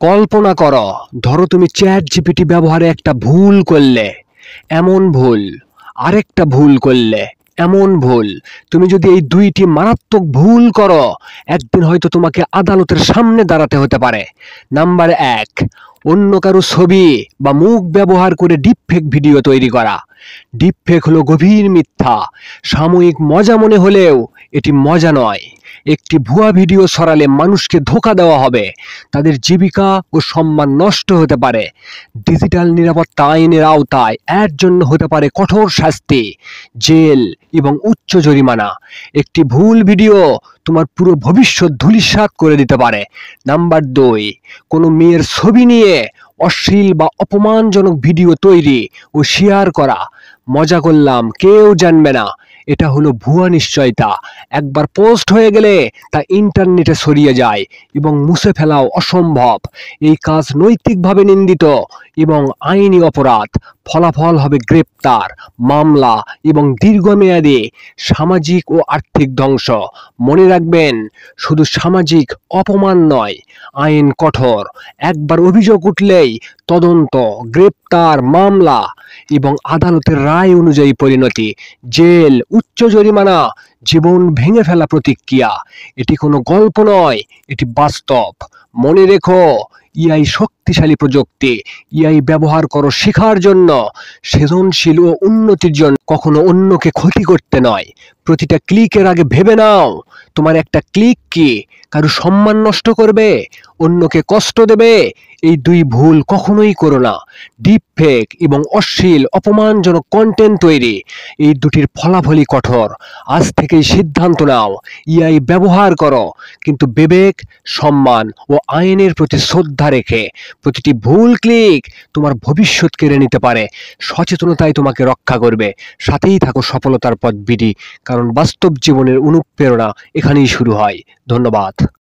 কল্পনা করো, ধরো তুমি চ্যাট জিপিটি ব্যবহারে একটা ভুল করলে, এমন ভুল, আরেকটা ভুল করলে, এমন ভুল। তুমি যদি এই দুইটি মারাত্মক ভুল করো, একদিন হয়তো তোমাকে আদালতের সামনে দাঁড়াতে হতে পারে। নাম্বার এক, অন্য কারো ছবি বা মুখ ব্যবহার করে ডিপফেক ভিডিও তৈরি করা। ডিপফেক হলো গভীর মিথ্যা। সাময়িক মজা মনে হলেও এটি মজা নয়। একটি ভুয়া ভিডিও ছড়ালে মানুষকে ধোঁকা দেওয়া হবে, তাদের জীবিকা ও সম্মান নষ্ট হতে পারে। ডিজিটাল নিরাপত্তা আইনের আওতায় এর জন্য হতে পারে কঠোর শাস্তি, জেল এবং উচ্চ জরিমানা। একটি ভুল ভিডিও তোমার পুরো ভবিষ্যৎ ধূলিসাৎ করে দিতে পারে। নাম্বার দুই, কোনো মেয়ের ছবি নিয়ে অশ্লীল বা অপমানজনক ভিডিও তৈরি ও শেয়ার করা। মজা করলাম, কেউ জানবে না, এটা হলো ভুয়া নিশ্চয়তা। একবার পোস্ট হয়ে গেলে তা ইন্টারনেটে ছড়িয়ে যায় এবং মুছে ফেলাও অসম্ভব। এই কাজ নৈতিকভাবে নিন্দিত এবং আইনি অপরাধ। ফলাফল হবে গ্রেপ্তার, মামলা এবং দীর্ঘমেয়াদী সামাজিক ও আর্থিক ধ্বংস। মনে রাখবেন, শুধু সামাজিক অপমান নয়, আইন কঠোর। একবার অভিযোগ উঠলেই তদন্ত, গ্রেপ্তার, মামলা এবং আদালতের রায় অনুযায়ী পরিণতি, জেল, উচ্চ জরিমানা, জীবন ভেঙে ফেলা প্রতিক্রিয়া। এটি কোনো গল্প নয়, এটি বাস্তব। মনে রেখো, ইআই শক্তিশালী প্রযুক্তি। ইআই ব্যবহার করো শেখার জন্য, সৃজনশীল ও উন্নতির জন্য, কখনো অন্যকে ক্ষতি করতে নয়। প্রতিটা ক্লিকের আগে ভেবে নাও, তোমার একটা ক্লিক কি কারো সম্মান নষ্ট করবে, অন্যকে কষ্ট দেবে? এই দুই ভুল কখনোই করো না। ডিপফেক এবং অশ্লীল অপমানজনক কন্টেন্ট তৈরি, এই দুটির ফলাফলই কঠোর। আজ থেকেই সিদ্ধান্ত নাও, ইআই ব্যবহার করো, কিন্তু বিবেক, সম্মান ও আইনের প্রতি শ্রদ্ধা রেখে। প্রতিটি ভুল ক্লিক তোমার ভবিষ্যৎ কেড়ে নিতে পারে। সচেতনতাই তোমাকে রক্ষা করবে। সাথেই থাকো সফলতার পথ বিডি, কারণ বাস্তব জীবনের অনুপ্রেরণা এখানেই শুরু হয়। ধন্যবাদ।